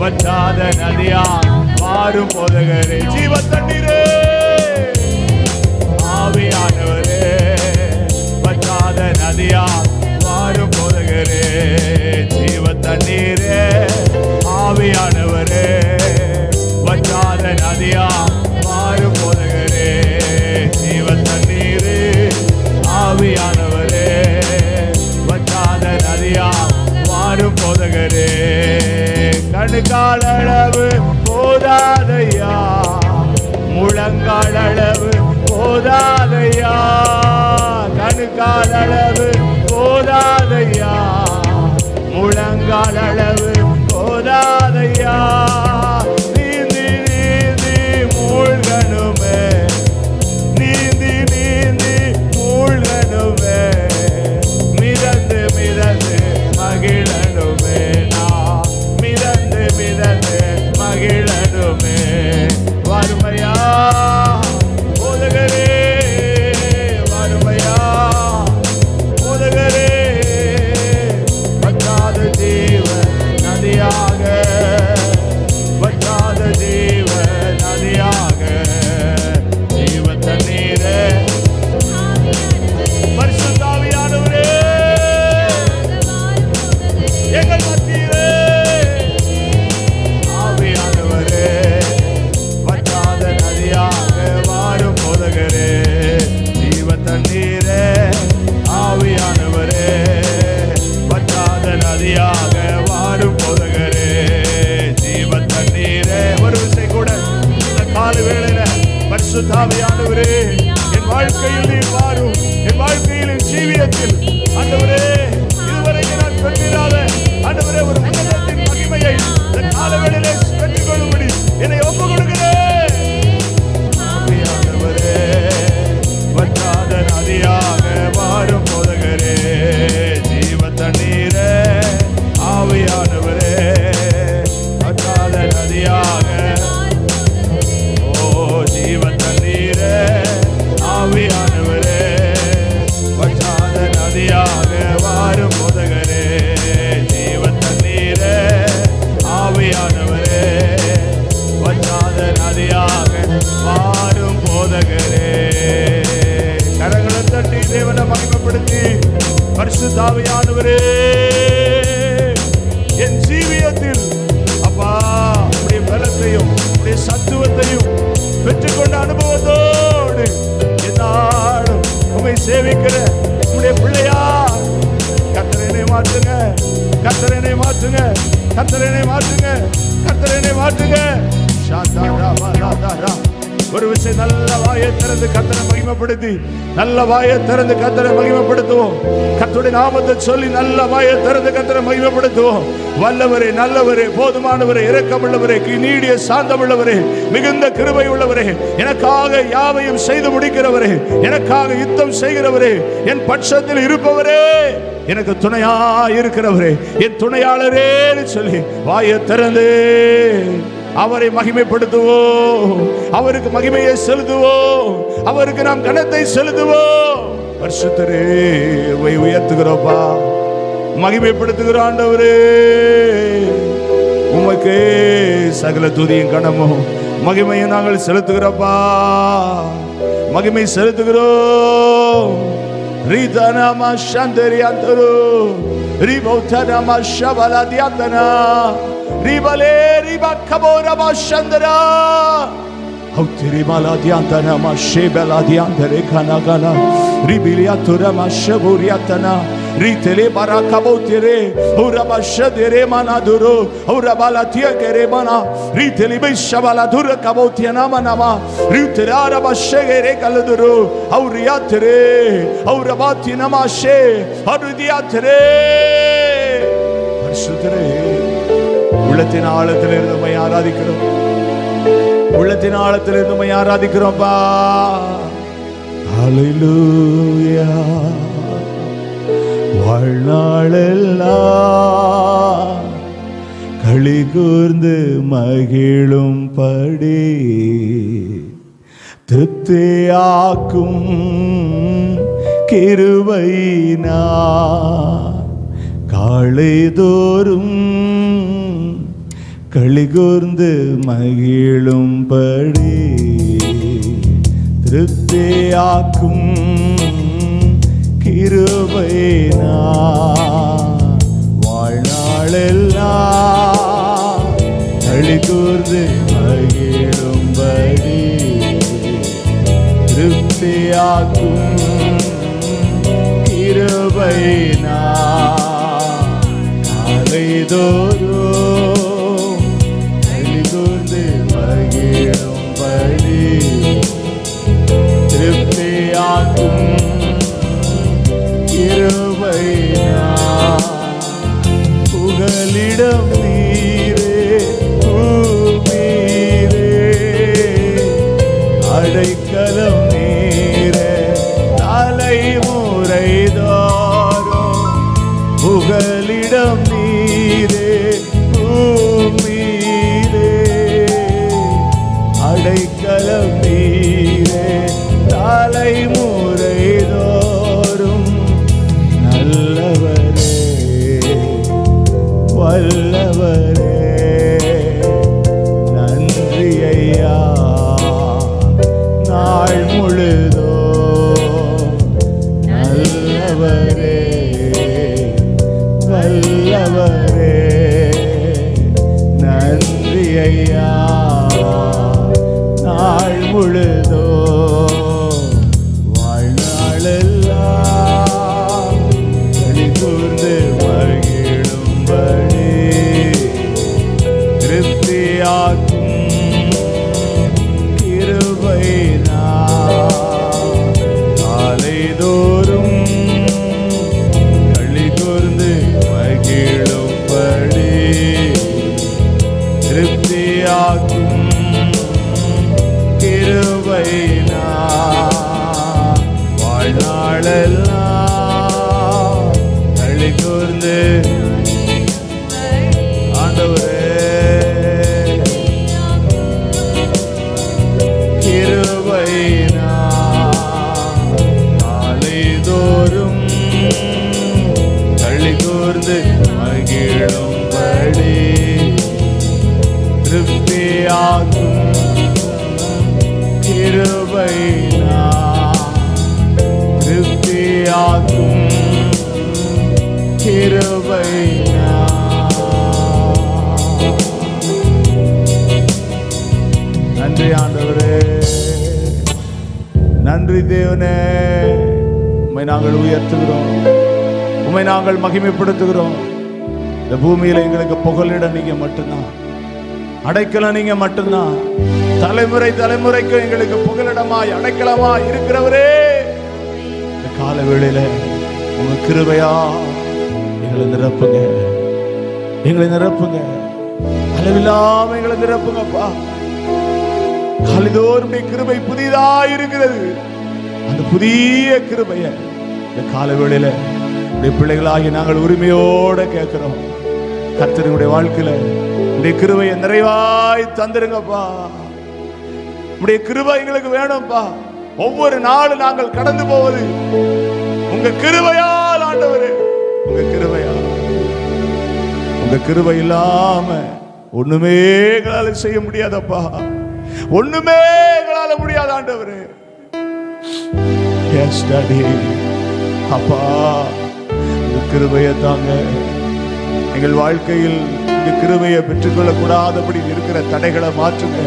வற்றாத நதியா மாறும் போதகரே, ஜீவ தண்ணீரே, ஆவியானவரே, வற்றாத நதியா மாறும் போதகரே, ஜீவ தண்ணீரே, ஆவியானவரே, வற்றாத நதியா மாறும் போதகரே, ஜீவ தண்ணீரே, ஆவியானவரே, வற்றாத நதியா மாறும் போதகரே. கணுக்கால் அளவு போதாதையா, முழங்கால் அளவு போதாதையா, கணுக்கால் அளவு போதாதையா, முழங்கால் அளவு போதாதையா, நீந்தி நீந்தி மூழ்கணுமே, நீந்தி நீந்தி மூழ்கணுமே, மிதந்து மிதந்து மகிழணுமே, நான் மிதந்து மிதந்து மகிழணுமே. வறுமையா போதகரே, வறுமையா போதகரே, வற்றாத ஜீவ நதியாக, வற்றாத ஜீவ நதியாக, ஜீவ தண்ணீரே, பரிசுத்த ஆவியானவரே, எங்கள் மத்தியிலே, ஆவியானவரே, வற்றாத நதியாக வாரும் போதகரே, ஜீவ தண்ணீரே, ஆவியானவரே, வற்றாத நதியாக வாரும் போதகரே, ஜீவ தண்ணீரே. ஒரு விசை கூட இந்த கால வேளையில பரிசுத்த ஆவியானவரே, என் வாழ்க்கையில் நீர் வாரும், என் வாழ்க்கையில் என் ஜீவியத்தில் ஆண்டவரே, இதுவரைக்கும் நான் பெற்றிராத ஆண்டவரே ஒரு உன்னதத்தின் மகிமையை இந்த கால வேளையிலே பெற்றுக் கொள்ளும்படி என்னை ஒப்பு கொடுக்கிறேன். ஆவியானவரே, வற்றாத நதியாக வாரும் போதகரே, ஜீவ தண்ணீரே, ஆவியானவரே, வற்றாத நதியாக, ஓ ஜீவ தண்ணீரே, ஆவியானவரே, வற்றாத நதியாக வாரும் போதகரே, ஜீவ தண்ணீரே, ஆவியானவரே, வற்றாத நதியாக வாரும் போதகரே. கரங்களை தட்டி தேவனை மகிமைப்படுத்தி, பரிசுத்த ஆவியானவரே, என் ஜீவியத்தில் அப்பா உடைய பலத்தையும் உடைய சத்துவத்தையும் பெற்றுக்கொண்ட அனுபவத்தோடு என்னாலும் உம்மை சேவிக்கிற உடைய பிள்ளையா, கர்த்தரனை மாற்றுங்க, கர்த்தரனை மாற்றுங்க, கர்த்தரனை மாற்றுங்க, கர்த்தரனை மாற்றுங்க. ஒரு விஷயம் நல்ல வாயை திறந்து கர்த்தரை மகிமைப்படுத்தி, நல்ல வாயை திறந்து கர்த்தரை மகிமைப்படுத்துவோம். கர்த்தருடைய நாமத்தை சொல்லி நல்ல வாயை திறந்து கர்த்தரை மகிமைப்படுத்துவோம். வல்லவரே, நல்லவரே, போதுமானவரே, இரக்கமுள்ளவரே, நீடிய சாந்தமுள்ளவரே, மிகுந்த கிருபை உள்ளவரே, எனக்காக யாவையும் செய்து முடிக்கிறவரே, எனக்காக யுத்தம் செய்கிறவரே, என் பட்சத்தில் இருப்பவரே, எனக்கு துணையா இருக்கிறவரே, என் துணையாளரே சொல்லி வாயை திறந்து அவரை மகிமைப்படுத்துவோம், அவருக்கு மகிமையை செலுத்துவோம், அவருக்கு நாம் கனத்தை செலுத்துவோம். பரிசுத்தரே உயர்த்துகிறோப்பா, மகிமைப்படுத்துகிறோம். ஆண்டவரே, உமக்கே சகல துதியும் கனமும் மகிமையை நாங்கள் செலுத்துகிறோப்பா, மகிமை செலுத்துகிறோம். ரீதனாமா சந்தரியாந்தரு ரிபௌதனாமா ஷபலதியாந்தனா ரிபலே ரிபக்கபோரமா சந்தரா அவுத்திரி மாலாதியாந்தனா ஷேபலாதியாந்தரே கனகனா ரிபிலியாத்துரமா ஷபுரியாத்தனா ritele barakabotere uraba shadere manaduro urabala tiagere mana ritele bishabala dura kabotiana manama ritera bashegere kaluduro auriatere aurabatina mashe arudiatere பரிசுத்தரே, உள்ளத்தின் ஆழத்திலிருந்து உம்மை ஆராதிக்கிறோம், உள்ளத்தின் ஆழத்திலிருந்து உம்மை ஆராதிக்கிறோம்பா. ஹல்லேலூயா. வாழ்நாளெல்லாம் களி கூர்ந்து மகிழும்படி திருப்தியாக்கும் கிருபையினார் காலைதோறும் களிகூர்ந்து மகிழும்படி திருப்தியாக்கும் கிருபையினா வாழ்நாளெல்லாம் களிகூர்ந்து மகிழும்படி திருப்தியாக்கும் கிருபையினா காலைதோறும் களிகூர்ந்து மகிழும்படி திருப்தியாக்கும் கிருபையினா புகலிடம் நீரே பூமீரே அடைக்கலம் நீரே தலைமுறைதோறும் புகலிடம் நீரே பூமீரே அடைக்கலம் நீரே தலைமுறைதோறும் நல்லவரே வல்லவரே நன்றி ஐயா நாள் முழுதோ நல்லவரே வல்லவரே நன்றி ஐயா நாள் முழுதோ வாழ்நாளெல்லாம் களிகூர்ந்து மகிழும்படி திருப்தியாக்கும் கிருபையினா காலைதோறும் களிகூர்ந்து மகிழும்படி திருப்தியாக்கும் கிருபையினா வாழ்நாளெல்லாம் களிகூர்ந்து ஆண்டவரே கிருபையினா காலைதோறும் களிகூர்ந்து மகிழும்படி திருப்தியாக்கும் கிருபையினா திருப்தியாக்கும் கிருபையினா நன்றி ஆண்டவரே நன்றி தேவனே உம்மை நாங்கள் உயர்த்துகிறோம் உம்மை நாங்கள் மகிமைப்படுத்துகிறோம் இந்த பூமியில எங்களுக்கு புகலிடம் நீங்க மட்டும்தான் அடைக்கலம் நீங்க மட்டும்தான் தலைமுறை தலைமுறைக்கு எங்களுக்கு புகலிடமாய் அடைக்கலமாய் இருக்கிறவரே இந்த கால வேளையில உங்க கிருபையா எங்களை நிரப்புங்க அளவில்லாம எங்களை நிரப்புங்கப்பா காலைதோறும் கிருபை புதியதாய் இருக்கிறது அந்த புதிய கிருபைய இந்த கால வேளையில பிள்ளைகளாகி நாங்கள் உரிமையோட கேட்கிறோம் கர்த்தருடைய வாழ்க்கையில உடைய கிருபையை நிறைவாய் தந்துருங்கப்பா உடைய கிருபை எங்களுக்கு வேணும்ப்பா ஒவ்வொரு நாளும் நாங்கள் கடந்து போவது உங்க கிருபையால் ஆண்டவரே உங்க கிருபை இல்லாம ஒண்ணுமே எங்களால செய்ய முடியாதப்பா ஒண்ணுமே எங்களால முடியாத ஆண்டவரே அப்பா கிருபையை தாங்க எங்கள் வாழ்க்கையில் இந்த கிருபையை பெற்றுக்கொள்ள கூடாதபடி இருக்கிற தடைகளை மாற்றுங்க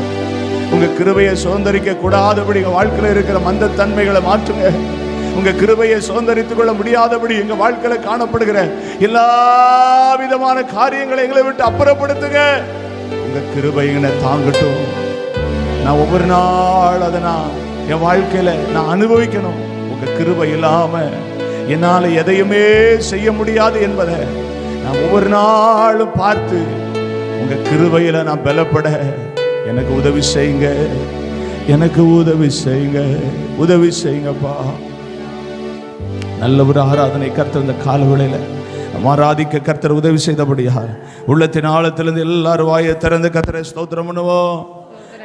உங்க கிருபையை சுதந்திரிக்க கூடாதபடி எங்க வாழ்க்கையில இருக்கிற மந்த தன்மைகளை மாற்றுங்க உங்க கிருபையை சுதந்திரித்துக் கொள்ள முடியாதபடி எங்க வாழ்க்கையில காணப்படுகிற எல்லா விதமான காரியங்களை எங்களை விட்டு அப்புறப்படுத்துங்க உங்க கிருபை என்னை தாங்கட்டும் நான் ஒவ்வொரு நாள் அதை என் வாழ்க்கையில நான் அனுபவிக்கணும் உங்க கிருபை இல்லாம என்னால எதையுமே செய்ய முடியாது என்பதை நான் ஒவ்வொரு நாளும் பார்த்து உங்க கிருபையில நான் பலப்பட எனக்கு உதவி செய்யுங்க உதவி செய்யுங்கப்பா நல்ல ஒரு ஆராதனை கர்த்தர் இந்த கால வேளையில ஆராதிக்க கர்த்தர் உதவி செய்தபடியார் உள்ளத்தின் ஆழத்திலிருந்து எல்லாரும் வாயை திறந்து கர்த்தரை ஸ்தோத்திரம் பண்ணுவோம்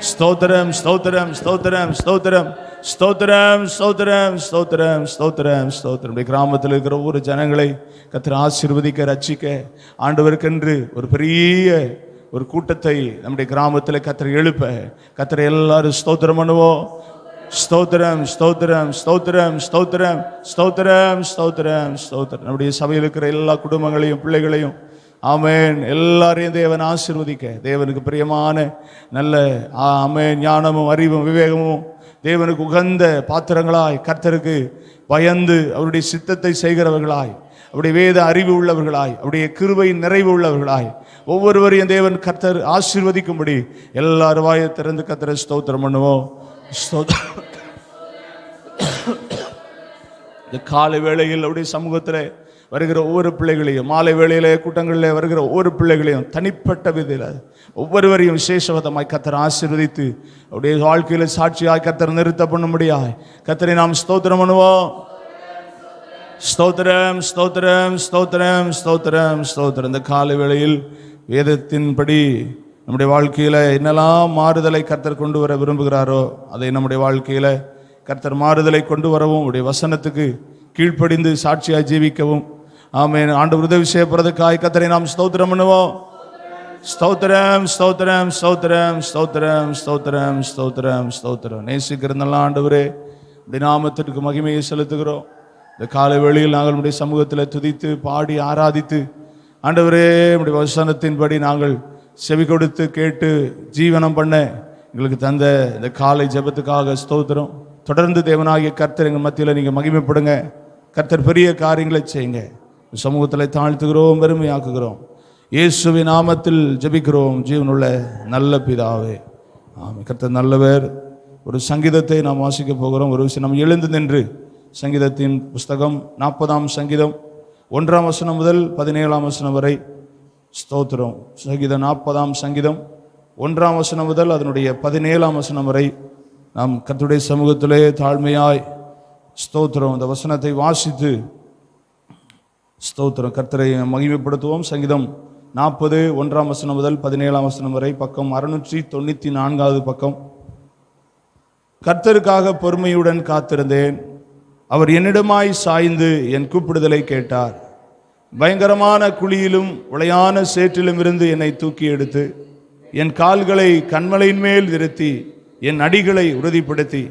ஸ்தோத்திரம் ஸ்தோத்திரம் ஸ்தோத்திரம் ஸ்தோத்திரம் ஸ்தோத்திரம் ஸ்தோத்திரம் ஸ்தோத்திரம் ஸ்தோத்திரம் ஸ்தோத்திரம் கிராமத்தில் இருக்கிற ஒவ்வொரு ஜனங்களை கர்த்தர் ஆசீர்வதிக்க ரட்சிக்க ஆண்டவருக்கென்று ஒரு பெரிய ஒரு கூட்டத்தை நம்முடைய கிராமத்தில் கர்த்தர் எழுப்ப கர்த்தரை எல்லாரும் ஸ்தோத்திரம் பண்ணுவோம். ஸ்தோத்திரம் ஸ்தோத்திரம் ஸ்தோத்திரம் ஸ்தோத்திரம் ஸ்தோத்திரம் ஸ்தோத்திரம் ஸ்தோத்திரம். நம்முடைய சபையில் இருக்கிற எல்லா குடும்பங்களையும் பிள்ளைகளையும் ஆமென் எல்லாரையும் தேவன் ஆசீர்வதிக்க, தேவனுக்கு பிரியமான நல்ல ஆமென் ஞானமும் அறிவும் விவேகமும் தேவனுக்கு உகந்த பாத்திரங்களாய், கர்த்தருக்கு பயந்து அவருடைய சித்தத்தை செய்கிறவர்களாய், அவருடைய வேத அறிவு உள்ளவர்களாய், அவருடைய கிருபையின் நிறைவு உள்ளவர்களாய் ஒவ்வொருவரையும் தேவன் கர்த்தர் ஆசீர்வதிக்கும்படி எல்லாரும் வாயை திறந்து கர்த்தரை ஸ்தோத்திரம் பண்ணுவோம். இந்த காலை வேளையில் அவருடைய சமூகத்தில் வருகிற ஒவ்வொரு பிள்ளைகளையும், மாலை வேளையிலே கூட்டங்களில் வருகிற ஒவ்வொரு பிள்ளைகளையும் தனிப்பட்ட விதையில் ஒவ்வொருவரையும் விசேஷவதமாய் கர்த்தர் ஆசீர்வதித்து அவருடைய வாழ்க்கையில் சாட்சியாய் கர்த்தர் நிறுத்த பண்ணும்படியாய் கர்த்தரை நாம் ஸ்தோத்திரம் பண்ணுவோம். ஸ்தோத்திரம் ஸ்தோத்திரம் ஸ்தோத்திரம் ஸ்தோத்திரம் ஸ்தோத்திரம். இந்த காலை வேளையில் வேதத்தின்படி நம்முடைய வாழ்க்கையில் என்னெல்லாம் மாறுதலை கர்த்தர் கொண்டு வர விரும்புகிறாரோ அதை நம்முடைய வாழ்க்கையில் கர்த்தர் மாறுதலை கொண்டு வரவும், உடைய வசனத்துக்கு கீழ்ப்படிந்து சாட்சியாய் ஜீவிக்கவும் ஆமென் ஆண்டவர் உதவி செய்யப்படுறதுக்காய் கர்த்தரை நாம் ஸ்தோத்திரம் பண்ணுவோம். ஸ்தோத்திரம் ஸ்தோத்திரம் ஸ்தோத்திரம் ஸ்தோத்திரம் ஸ்தோத்திரம் ஸ்தோத்திரம் ஸ்தோத்திரம். நேசிக்கிற நல்ல ஆண்டவரே, உடைய நாமத்திற்கு மகிமையை செலுத்துகிறோம். இந்த காலை வேளையில் நாங்கள் நம்முடைய சமூகத்தில் துதித்து பாடி ஆராதித்து ஆண்டவரே நம்முடைய வசனத்தின்படி நாங்கள் செவி கொடுத்து கேட்டு ஜீவனம் பண்ண எங்களுக்கு தந்த இந்த காலை ஜெபத்துக்காக ஸ்தோத்திரம். தொடர்ந்து தேவனாகிய கர்த்தர் எங்கள் மத்தியில் நீங்கள் மகிமைப்படுங்க. கர்த்தர் பெரிய காரியங்களை செய்யுங்க. சமூகத்தில் தாழ்த்துகிறோம், பெருமையாக்குகிறோம். இயேசுவின் நாமத்தில் ஜெபிக்கிறோம் ஜீவனுள்ள நல்ல பிதாவே, ஆமென். கர்த்தர் நல்லவர். ஒரு சங்கீதத்தை நாம் வாசிக்க போகிறோம். ஒரு விஷயம் நாம் எழுந்து நின்று சங்கீதத்தின் புஸ்தகம் 40ஆம் சங்கீதம் 1ஆம் வசனம் முதல் 17ஆம் வசனம் வரை ஸ்தோத்திரம். சங்கீதம் 40ஆம் சங்கீதம் 1ஆம் வசனம் முதல் அதனுடைய 17ஆம் வசனம் வரை நாம் கர்த்தருடைய சமூகத்திலே தாழ்மையாய் ஸ்தோத்திரம் இந்த வசனத்தை வாசித்து ஸ்தோத்திரம் கர்த்தரை மகிமைப்படுத்துவோம். சங்கீதம் 40 1ஆம் வசனம் முதல் 17ஆம் வசனம் வரை, பக்கம் 694வது பக்கம். கர்த்தருக்காக பொறுமையுடன் காத்திருந்தேன், அவர் என்னிடமாய் சாய்ந்து என் கூப்பிடுதலை கேட்டார். பயங்கரமான குழியிலும் உளையான சேற்றிலும் இருந்து என்னை தூக்கி எடுத்து என் கால்களை கண்மலையின் மேல் நிறுத்தி என் அடிகளை உறுதிப்படுத்தி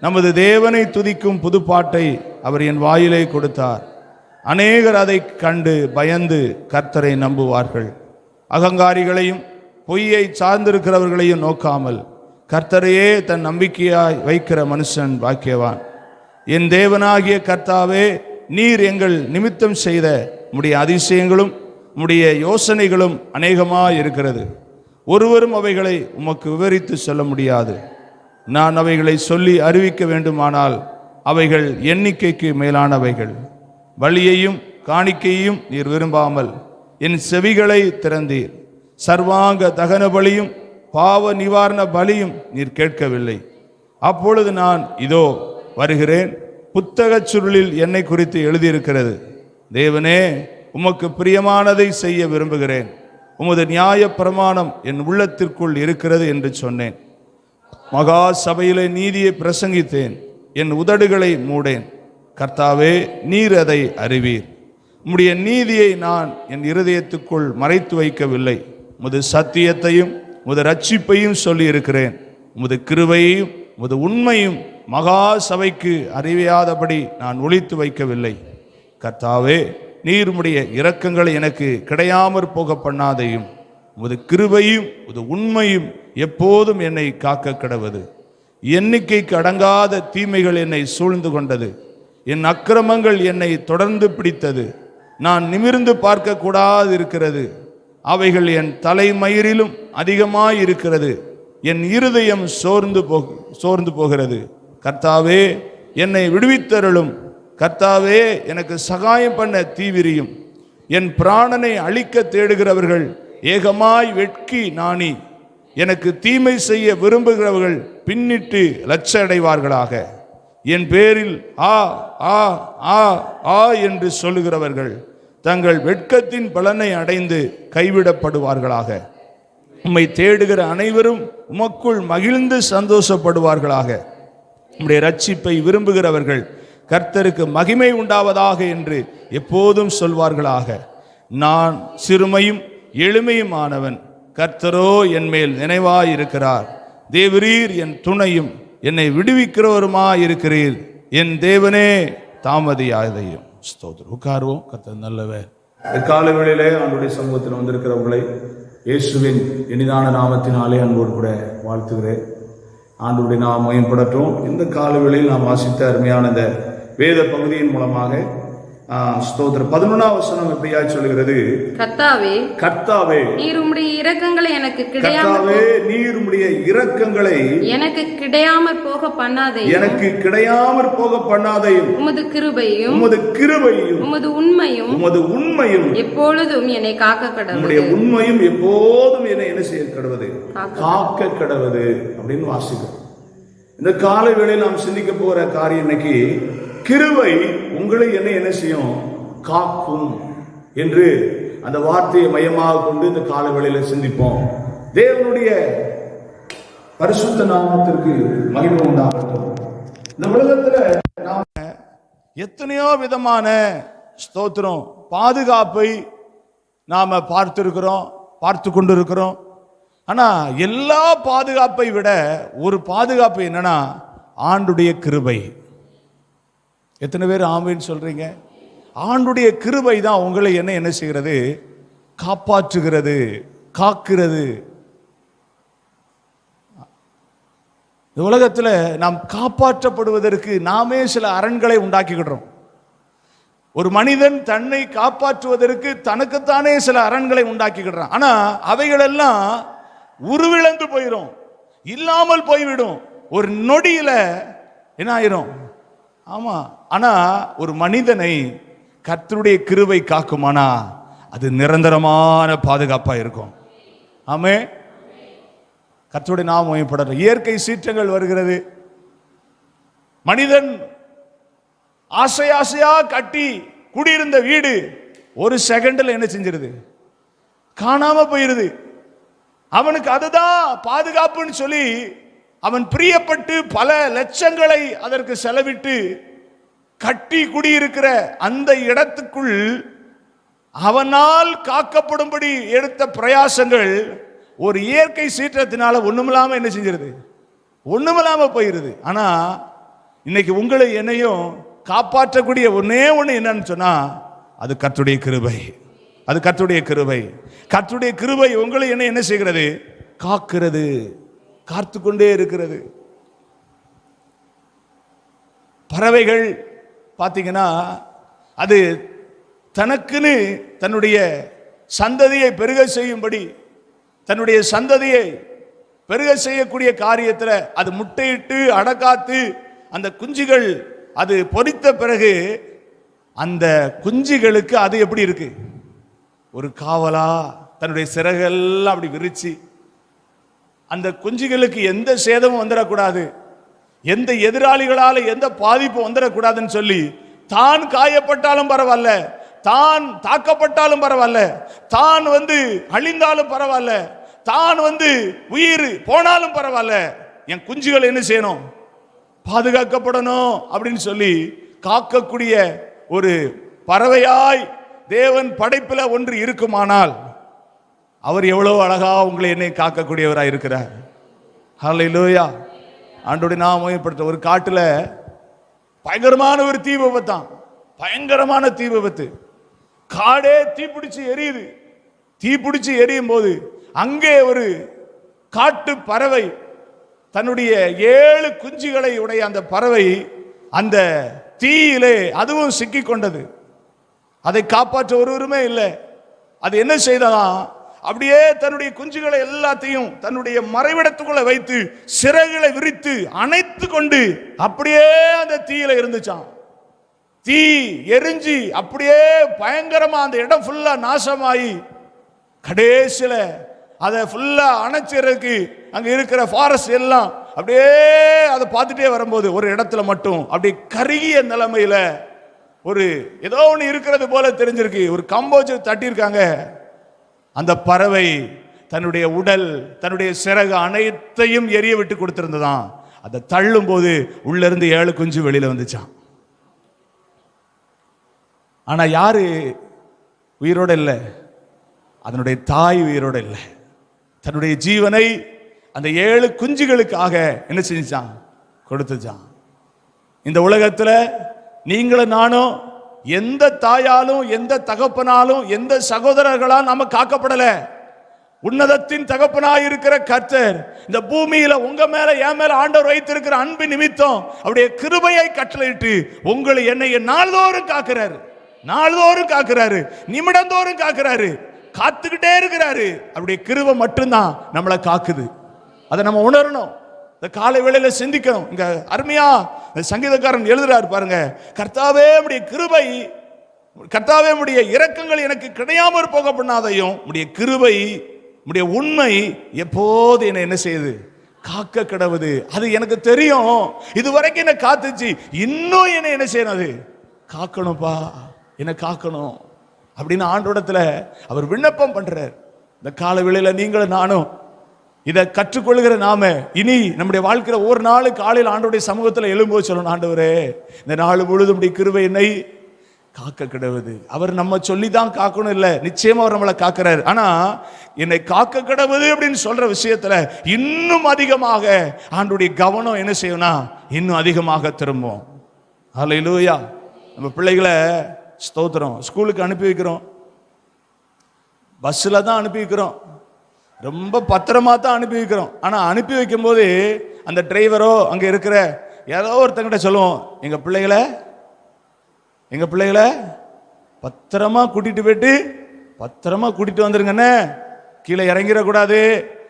நமது தேவனை துதிக்கும் புதுப்பாட்டை அவர் என் வாயிலே கொடுத்தார். அநேகர் அதை கண்டு பயந்து கர்த்தரை நம்புவார்கள். அகங்காரிகளையும் பொய்யை சார்ந்திருக்கிறவர்களையும் நோக்காமல் கர்த்தரையே தன் நம்பிக்கையாய் வைக்கிற மனுஷன் பாக்கியவான். என் தேவனாகிய கர்த்தாவே, நீர் எங்கள் நிமித்தம் செய்த உம்முடைய அதிசயங்களும் உம்முடைய யோசனைகளும் அநேகமாய் இருக்கிறது. ஒருவரும் அவைகளை உமக்கு விவரித்து சொல்ல முடியாது. நான் அவைகளை சொல்லி அறிவிக்க வேண்டுமானால் அவைகள் எண்ணிக்கைக்கு மேலானவைகள். பலியையும் காணிக்கையையும் நீர் விரும்பாமல் என் செவிகளை திறந்தீர். சர்வாங்க தகன பலியும் பாவ நிவாரண பலியும் நீர் கேட்கவில்லை. அப்பொழுது நான் இதோ வருகிறேன், புத்தகச் சுருளில் என்னை குறித்து எழுதியிருக்கிறது. தேவனே, உமக்கு பிரியமானதை செய்ய விரும்புகிறேன். உமது நியாய பிரமாணம் என் உள்ளத்திற்குள் இருக்கிறது என்று சொன்னேன். மகா சபையிலே நீதியை பிரசங்கித்தேன், என் உதடுகளை மூடேன். கர்த்தாவே, நீர் அதை அறிவீர். உம்முடைய நீதியை நான் என் இருதயத்துக்குள் மறைத்து வைக்கவில்லை. உமது சத்தியத்தையும் உமது ரட்சிப்பையும் சொல்லி இருக்கிறேன். உமது கிருபையையும் உமது உண்மையும் மகா சபைக்கு அறிவியாதபடி நான் ஒளித்து வைக்கவில்லை. கர்த்தாவே, நீர் உம்முடைய இரக்கங்களை எனக்கு கிடையாமற் போக பண்ணாதையும். உமது கிருபையும் உமது உண்மையும் எப்போதும் என்னை காக்க கடவது. எண்ணிக்கைக்கு அடங்காத தீமைகள் என்னை சூழ்ந்து கொண்டது. என் அக்கிரமங்கள் என்னை தொடர்ந்து பிடித்தது. நான் நிமிர்ந்து பார்க்க கூடாது இருக்கிறது. அவைகள் என் தலைமயிரிலும் அதிகமாய் இருக்கிறது. என் இருதயம் சோர்ந்து போகிறது. கர்த்தாவே, என்னை விடுவித்தருளும். கர்த்தாவே, எனக்கு சகாயம் பண்ண தீவிரியும். என் பிராணனை அழிக்க தேடுகிறவர்கள் ஏகமாய் வெட்கி நாணி எனக்கு தீமை செய்ய விரும்புகிறவர்கள் பின்னிட்டு லட்ச அடைவார்களாக. என் பேரில் ஆ ஆ ஆ ஆ என்று சொல்லுகிறவர்கள் தங்கள் வெட்கத்தின் பலனை அடைந்து கைவிடப்படுவார்களாக. உம்மை தேடுகிற அனைவரும் உமக்குள் மகிழ்ந்து சந்தோஷப்படுவார்களாக. உம்முடைய ரட்சிப்பை விரும்புகிறவர்கள் கர்த்தருக்கு மகிமை உண்டாவதாக என்று எப்போதும் சொல்வார்களாக. நான் சிறுமையும் எளிமையுமானவன், கர்த்தரோ என் மேல் நினைவாயிருக்கிறார். தேவரீர் என் துணையும் என்னை விடுவிக்கிறவருமாயிருக்கிறீர். என் தேவனே தாமதியாதையும். ஸ்தோத்திரம். உட்காருவோம். கர்த்தர் நல்லவர். கால வேளையிலே ஆண்டவருடைய சமூகத்தில் வந்திருக்கிறவர்களை இயேசுவின் இனிதான நாமத்தினாலே அன்போடு கூட வாழ்த்துகிறேன். ஆண்டவருடைய நாமம் மகிமைப்படட்டும். இந்த கால வேளையில் நாம் வாசித்த அருமையான இந்த வேத பகுதியின் மூலமாக ஸ்தோத்திரம். 11ஆம் வசனம் எப்படியா சொல்கிறது? கர்த்தாவே, கர்த்தாவே, நீர் உம்முடைய இரக்கங்களை எனக்கு கிடையாமற் போக பண்ணாதையும், எனக்கு கிடையாமற் போக பண்ணாதையும், உமது கிருபையும் உமது உண்மையும் எப்பொழுதும் என்னை காக்க கடவுது. உம்முடைய உண்மையும் எப்போதும் என்னை என்ன செய்ய கடவுது? காக்க கடவுது அப்படின்னு வாசிக்கிறோம். இந்த கால வேளையில் நாம் சிந்திக்க போற காரியம் இன்னைக்கு, கிருபை உங்களை என்ன செய்யும்? காக்கும் என்று அந்த வார்த்தையை மையமாக கொண்டு இந்த கால வேளையில சிந்திப்போம். தேவனுடைய பரிசுத்த நாமத்திற்கு மகிமை உண்டாகட்டும். இந்த உலகத்துல நாம எத்தனையோ விதமான ஸ்தோத்திரம் பாதுகாப்பை நாம பார்த்து கொண்டிருக்கிறோம். ஆனா எல்லா பாதுகாப்பை விட ஒரு பாதுகாப்பு என்னன்னா ஆண்டுடைய கிருபை. எத்தனை பேர் ஆமேன்னு சொல்றீங்க? ஆண்டுடைய கிருபை தான் உங்களை என்ன செய்கிறது? காப்பாற்றுகிறது, காக்கிறது. இந்த உலகத்துல நாம் காப்பாற்றப்படுவதற்கு நாமே சில அரண்களை உண்டாக்கிக்கிடுறோம். ஒரு மனிதன் தன்னை காப்பாற்றுவதற்கு தனக்குத்தானே சில அரண்களை உண்டாக்கிக்கிடுறான். ஆனா அவைகளெல்லாம் உருவிழந்து போயிடும், இல்லாமல் போய்விடும். ஒரு நொடியில என்ன ஆயிரும்? ஆமா. ஆனா ஒரு மனிதனை கர்த்தருடைய கிருபை காக்குமானா அது நிரந்தரமான பாதுகாப்பா இருக்கும். ஆமே. கர்த்தருடைய நாமம் மகிமைப்படட்டும். இயற்கை சீற்றங்கள் வருகிறது. மனிதன் ஆசையா கட்டி குடியிருந்த வீடு ஒரு செகண்ட்ல என்ன செஞ்சிருது? காணாம போயிருது. அவனுக்கு அதுதான் பாதுகாப்புன்னு சொல்லி அவன் பிரியப்பட்டு பல லட்சங்களை அதற்கு செலவிட்டு கட்டி குடியிருக்கிற அந்த இடத்துக்குள் அவனால் காக்கப்படும்படி எடுத்த பிரயாசங்கள் ஒரு இயற்கை சீற்றத்தினால ஒண்ணுமில்லாம என்ன செஞ்சிருது? ஒண்ணுமில்லாம போயிருது. ஆனா இன்னைக்கு உங்களை என்னையும் காப்பாற்றக்கூடிய ஒன்னே ஒண்ணு என்னன்னு சொன்னா அது கர்த்தருடைய கிருபை. அது கர்த்தருடைய கிருபை. கர்த்தருடைய கிருபை உங்களை என்ன செய்கிறது? காக்கிறது, காத்து கொண்டே இருக்கிறது. பறவைகள் பார்த்தீங்கன்னா அது தனக்குன்னு தன்னுடைய சந்ததியை பெருக செய்யும்படி, தன்னுடைய சந்ததியை பெருக செய்யக்கூடிய காரியத்தில் அது முட்டையிட்டு அடக்காத்து அந்த குஞ்சுகள் அது பொரித்த பிறகு அந்த குஞ்சுகளுக்கு அது எப்படி இருக்கு? ஒரு காவலா தன்னுடைய சிறகெல்லாம் அப்படி விரிச்சு அந்த குஞ்சுகளுக்கு எந்த சேதமும் வந்துடக்கூடாது, எந்த எதிராளிகளால எந்த பாதிப்பு வந்துடக்கூடாதுன்னு சொல்லி தான் காயப்பட்டாலும் பரவாயில்ல, தான் தாக்கப்பட்டாலும் பரவாயில்ல, தான் அழிந்தாலும் பரவாயில்ல, தான் உயிர் போனாலும் பரவாயில்ல, என் குஞ்சுகள் என்ன செய்யணும்? பாதுகாக்கப்படணும் அப்படின்னு சொல்லி காக்கக்கூடிய ஒரு பறவையாய் தேவன் படைப்புல ஒன்று இருக்குமானால் அவர் எவ்வளவு அழகா உங்களை என்னை காக்கக்கூடியவராய் இருக்கிறார். ஹல்லேலூயா. ஆண்டவருடைய நாமம் மகிமைப்படுத்த. ஒரு காட்டுல பயங்கரமான ஒரு தீ விபத்தான். பயங்கரமான தீ விபத்து. காடே தீப்பிடிச்சு எரியுது. தீப்பிடிச்சு எரியும் போது அங்கே ஒரு காட்டு பறவை தன்னுடைய 7 குஞ்சுகளை உடைய அந்த பறவை அந்த தீயிலே அதுவும் சிக்கி கொண்டது. அதை காப்பாற்ற ஒருவருமே இல்லை. அது என்ன செய்ததாம்? அப்படியே தன்னுடைய குஞ்சுகளை எல்லாத்தையும் தன்னுடைய மறைவிடத்துக்குள்ள வைத்து சிறகுகளை விரித்து அணைத்து கொண்டு அப்படியே அந்த தீயில இருந்துச்சான். தீ எரிஞ்சு அப்படியே பயங்கரமா அந்த இடம் ஃபுல்லா நாசமாயி கடைசியில அதை ஃபுல்லா அணைச்சிறதுக்கு அங்க இருக்கிற ஃபாரஸ்ட் எல்லாம் அப்படியே அதை பார்த்துட்டே வரும்போது ஒரு இடத்துல மட்டும் அப்படி கருகிய நிலைமையில ஒரு ஏதோ ஒன்று இருக்கிறது போல தெரிஞ்சிருக்கு. ஒரு கம்போஜ் தட்டியிருக்காங்க. அந்த பறவை தன்னுடைய உடல் தன்னுடைய சிறகு அனைத்தையும் எரிய விட்டு கொடுத்திருந்ததான். அதை தள்ளும் போது உள்ள இருந்து 7 குஞ்சு வெளியில வந்துச்சான். ஆனா யாரு உயிரோட இல்லை? அதனுடைய தாய் உயிரோட இல்லை. தன்னுடைய ஜீவனை அந்த 7 குஞ்சுகளுக்காக என்ன செஞ்சான்? கொடுத்துச்சான். இந்த உலகத்தில் நீங்களும் நானும் எந்த தாயாலும், எந்த தகப்பனாலும், எந்த சகோதரர்களால் நாம காக்கப்படல. உன்னதத்தின் தகப்பனாயிருக்கிற கர்த்தர் இந்த பூமியில உங்க மேல, என் மேல ஆண்டவர் வைத்திருக்கிற அன்பு நிமித்தம் அவருடைய கிருபையை கட்டளையிட்டு உங்களை, என்னை நாள்தோறும் காக்கிறாரு. நாள்தோறும் காக்கிறாரு, நிமிடந்தோறும் காக்கிறாரு, காத்துக்கிட்டே இருக்கிறாரு. அவருடைய கிருபை மட்டும்தான் நம்மளை காக்குது. அதை நம்ம உணரணும். இந்த காலை வேளையில சிந்திக்கணும். இங்க அருமையா சங்கீதக்காரன் எழுதுறாரு பாருங்க, கர்த்தாவே உம்முடைய கிருபை, கர்த்தாவே உம்முடைய இரக்கங்கள் எனக்கு கிடையாமற் போக பண்ணாதையும், உம்முடைய கிருபை, உம்முடைய உண்மை எப்போது என்னை என்ன செய்யுது? காக்க கிடவுது. அது எனக்கு தெரியும், இதுவரைக்கும் என்ன காத்துச்சு, இன்னும் என்னை என்ன செய்யணும்? அது காக்கணும்பா, என்ன காக்கணும் அப்படின்னு ஆண்டோடத்துல அவர் விண்ணப்பம் பண்றார். இந்த கால வேளையில நீங்களும் நானும் இதை கற்றுக்கொள்கிற நாம இனி நம்முடைய வாழ்க்கையில ஒரு நாள் காலையில் ஆண்டோடைய சமூகத்தில் எழும்போது சொல்லணும், ஆண்டவரே இந்த நாள் முழுதும் உம்முடைய கிருபை என்னை காக்க கிடவுது. அவர் நம்ம சொல்லிதான் காக்கணும் இல்ல, நிச்சயமா அவர் நம்மளை காக்கிறார். ஆனா என்னை காக்க கிடவுது அப்படின்னு சொல்ற விஷயத்துல இன்னும் அதிகமாக ஆண்டோடைய கவனம் என்ன செய்யணும்னா இன்னும் அதிகமாக திரும்பும். ஹல்லேலூயா. நம்ம பிள்ளைகளை ஸ்தோத்திரம் ஸ்கூலுக்கு அனுப்பி வைக்கிறோம், பஸ்ஸில் தான் அனுப்பி வைக்கிறோம், ரொம்ப பத்திரமா தான் அனுப்பி வைக்கிறோம். ஆனால் அனுப்பி வைக்கும் போது அந்த டிரைவரோ அங்கே இருக்கிற ஏதோ ஒருத்தங்கிட்ட சொல்லுவோம், எங்கள் பிள்ளைகளை பத்திரமா கூட்டிட்டு போயிட்டு பத்திரமா கூட்டிட்டு வந்துருங்கண்ணே, கீழே இறங்கிடக்கூடாது,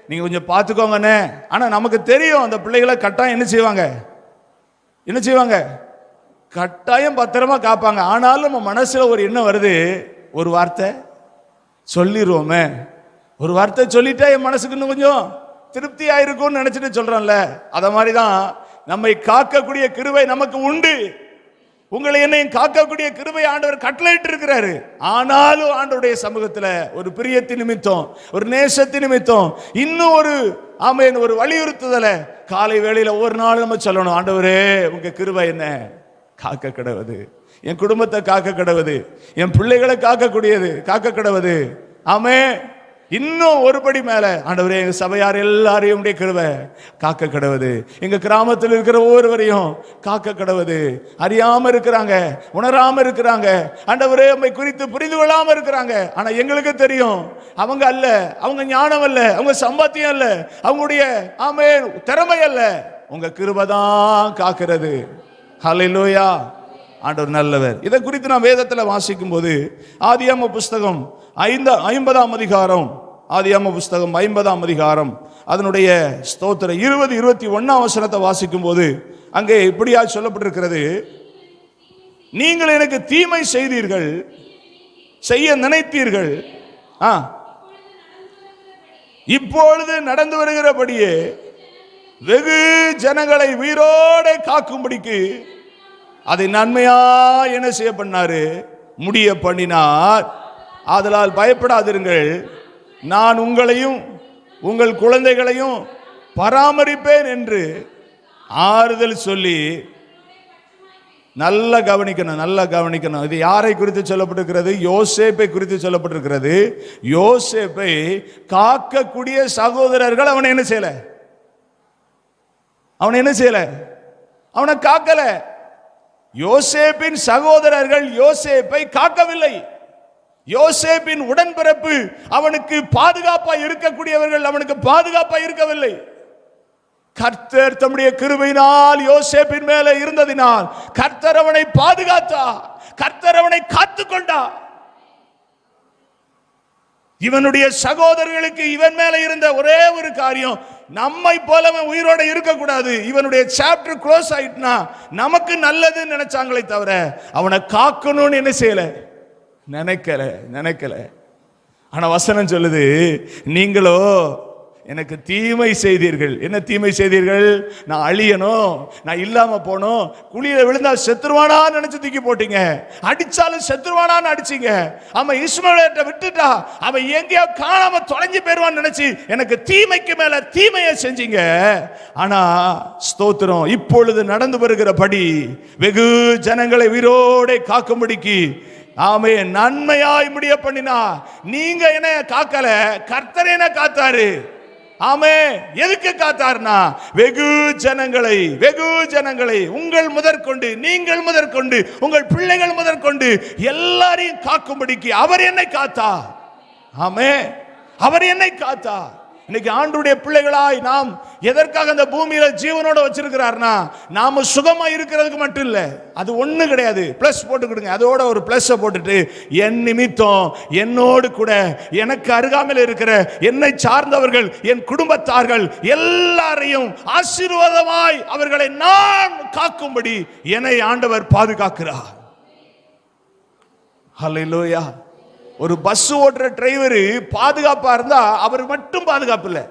நீங்கள் கொஞ்சம் பார்த்துக்கோங்கண்ணே. ஆனால் நமக்கு தெரியும் அந்த பிள்ளைகளை கட்டாயம் என்ன செய்வாங்க, கட்டாயம் பத்திரமா காப்பாங்க. ஆனாலும் நம்ம மனசுல ஒரு எண்ணம் வருது, ஒரு வார்த்தை சொல்லிடுவோமே, ஒரு வார்த்தை சொல்லிட்டா என் மனசுக்கு இன்னும் கொஞ்சம் திருப்தி ஆயிருக்கும்னு நினைச்சிட்டு சொல்றோம்ல. அத மாதிரிதான் நம்மை காக்கக்கூடிய கிருபை நமக்கு உண்டு. உங்களை என்னையும் காக்கக்கூடிய கிருபை ஆண்டவர் கட்டளையிட்டு இருக்கிறாரு. ஆனாலும் ஆண்டவருடைய சமூகத்துல ஒரு பிரியத்தின் நிமித்தம், ஒரு நேசத்தின் நிமித்தம், இன்னும் ஒரு ஆமென் ஒரு வலியுறுத்துதலை காலை வேளையில ஒரு நாள் நம்ம சொல்லணும், ஆண்டவரே உங்க கிருபை என்ன காக்க கிடவது, என் குடும்பத்தை காக்க கிடவது, என் பிள்ளைகளை காக்க கிடவது. ஆமே இன்னும் ஒருபடி மேல ஆண்டவரே எங்க சபையார் எல்லாரையும் உடைய கிருபை காக்க கிடவது, எங்க கிராமத்தில் இருக்கிற ஒவ்வொருவரையும் காக்க கிடவது. அறியாம இருக்கிறாங்க, உணராம இருக்கிறாங்க, ஆண்டவரே உம்மை குறித்து புரிந்து கொள்ளாம இருக்கிறாங்க. ஆனா எங்களுக்கு தெரியும் அவங்க அல்ல, அவங்க ஞானம் அல்ல, அவங்க சம்பாத்தியம் அல்ல, அவங்களுடைய ஆமே திறமை அல்ல, உங்க கிருபை தான் காக்கிறது. ஹல்லேலூயா. ஆண்டவர் நல்லவர். இதை குறித்து நான் வேதத்தில் வாசிக்கும் போது ஆதியாகம புஸ்தகம் 50ஆம் அதிகாரம், ஆதியாகம புஸ்தகம் 50ஆம் அதிகாரம் அதனுடைய ஸ்தோத்திர 20-21 வசனத்தை வாசிக்கும் போது அங்கே இப்படியா சொல்லப்பட்டிருக்கிறது, நீங்கள் எனக்கு தீமை செய்தீர்கள், செய்ய நினைத்தீர்கள், இப்பொழுது நடந்து வருகிறபடியே வெகு ஜனங்களை உயிரோட காக்கும்படிக்கு அதை நன்மையா என்ன செய்ய பண்ணாரு, முடிய பண்ணினார். ஆதலால் பயப்படாதிருங்கள், நான் உங்களையும் உங்கள் குழந்தைகளையும் பராமரிப்பேன் என்று ஆறுதல் சொல்லி. நல்லா கவனிக்கணும். இது யாரை குறித்து சொல்லப்பட்டிருக்கிறது? யோசேப்பை குறித்து சொல்லப்பட்டிருக்கிறது. யோசேப்பை காக்கக்கூடிய சகோதரர்கள் அவனை என்ன செய்யல, அவனை காக்கல. யோசேப்பின் சகோதரர்கள் யோசேப்பை காக்கவில்லை. யோசேப்பின் உடன்பிறப்பு அவனுக்கு பாதுகாப்பாய் இருக்கக்கூடியவர்கள் அவனுக்கு பாதுகாப்பாய் இருக்கவில்லை. கர்த்தர் தம்முடைய கிருபையினால் யோசேப்பின் மேலே இருந்ததினால் கர்த்தர் அவனை பாதுகாத்தார், கர்த்தர் அவனை காத்துக்கொண்டார். இவனுடைய சகோதரர்களுக்கு இவன் மேல இருந்த ஒரே ஒரு காரியம், நம்மை போலவே உயிரோட இருக்கக்கூடாது, இவனுடைய சாப்டர் க்ளோஸ் ஆயிட்டுனா நமக்கு நல்லது நினைச்சாங்களே தவிர அவனை காக்கணும்னு என்ன செய்யல, நினைக்கல. ஆனா வசனம் சொல்லுது, நீங்களோ எனக்கு தீமை செய்தீர்கள். என்ன தீமை செய்தீர்கள்? நான் அழியணும், நான் இல்லாம போனோம், குழியில விழுந்தா செத்துருவானா நினைச்சு தூக்கி போட்டீங்க, அடிச்சாலும் செத்துருவானான்னு அடிச்சீங்க. அவன் இஸ்மவேலை விட்டுட்டா அவன் எங்கேயோ காணாம தொலைஞ்சு போயிருவான்னு நினைச்சு எனக்கு தீமைக்கு மேல தீமையை செஞ்சீங்க. ஆனா ஸ்தோத்திரம், இப்பொழுது நடந்து வருகிறபடி வெகு ஜனங்களை உயிரோட காக்கும்படிக்கு ஆமே நன்மையாய் முடிய பண்ணினா. நீங்க என்ன காக்கல, கர்த்தர் என்ன காத்தாரு. ஆமே. எதுக்கு காத்தார்னா வெகு ஜனங்களை உங்கள் முதற்கொண்டு, நீங்கள் முதற்கொண்டு, உங்கள் பிள்ளைகள் முதற்கொண்டு எல்லாரையும் காக்கும்படிக்கு அவர் என்னை காத்தார். ஆமே, அவர் என்னை காத்தார். இன்னைக்கு ஆண்டவருடைய பிள்ளைகளாய் நாம் எதற்காக அந்த பூமியில ஜீவனோட வச்சிருக்கிறார்னா நாம சுகமா இருக்கிறதுக்கு மட்டும் இல்ல. அது ஒண்ணு கிடையாது. பிளஸ் போட்டுக்கிடுங்க, அதோட ஒரு பிளஸ் போட்டுட்டு என் நிமித்தம் என்னோடு கூட எனக்கு அருகாமையில் இருக்கிற என்னை சார்ந்தவர்கள், என் குடும்பத்தார்கள் எல்லாரையும் ஆசீர்வாதமாய் அவர்களை நான் காக்கும்படி என்னை ஆண்டவர் பாதுகாக்கிறார். ஹல்லேலூயா. ஒரு பஸ் ஓட்டுற டிரைவர் பாதுகாப்பா இருந்தா அவர் மட்டும் பாதுகாப்பு இல்லை.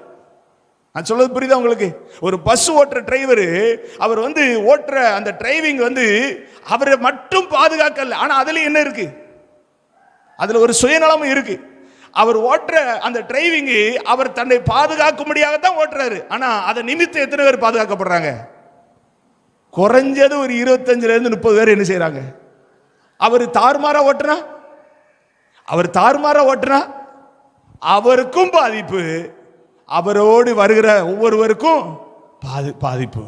நான் சொல்றது புரியுதா உங்களுக்கு? ஒரு பஸ் ஓட்டுற டிரைவர் அவர் ஓட்டுற அந்த டிரைவிங் அவரை மட்டும் பாதுகாக்கல. ஆனா அதுல என்ன இருக்கு? அதுல ஒரு சுயநலமும் இருக்கு. அவர் ஓட்டுற அந்த டிரைவிங் அவர் தன்னை பாதுகாக்கும்படியாகத்தான் ஓட்டுறாரு. ஆனா அதை நிமித்தம் எத்தனை பேர் பாதுகாக்கப்படுறாங்க? குறைஞ்சது ஒரு 25 இருந்து 30 பேர் என்ன செய்யறாங்க? அவர் தாறுமாறா ஓட்டுனா அவருக்கும் பாதிப்பு, அவரோடு வருகிற ஒவ்வொருவருக்கும் பாதிப்பு.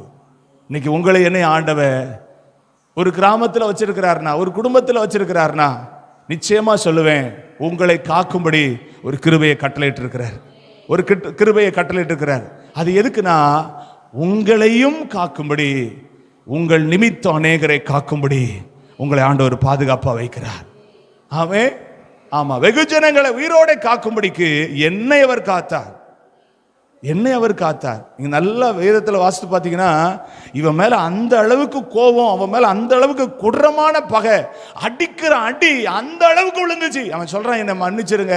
இன்னைக்கு உங்களை என்னை ஆண்டவர் ஒரு கிராமத்தில் வச்சிருக்கிறார்னா, ஒரு குடும்பத்தில் வச்சிருக்கிறார்னா நிச்சயமா சொல்லுவேன், உங்களை காக்கும்படி ஒரு கிருபையை கட்டளையிட்டு இருக்கிறார். அது எதுக்குன்னா உங்களையும் காக்கும்படி, உங்கள் நிமித்தம் அநேகரை காக்கும்படி உங்களை ஆண்டவர் பாதுகாப்பா வைக்கிறார். ஆமே. ஆமா, வெகு ஜனங்களை உயிரோட காக்கும்படிக்கு என்னை அவர் காத்தார். நீங்க நல்ல வேதத்துல வாசித்து பாத்தீங்கன்னா இவன் மேல அந்த அளவுக்கு கோபம், அவன் மேல அந்த அளவுக்கு கொடூரமான பகை, அடிக்கிற அடி அந்த அளவுக்கு விழுந்துச்சு. அவன் சொல்றான், என்னை மன்னிச்சிருங்க,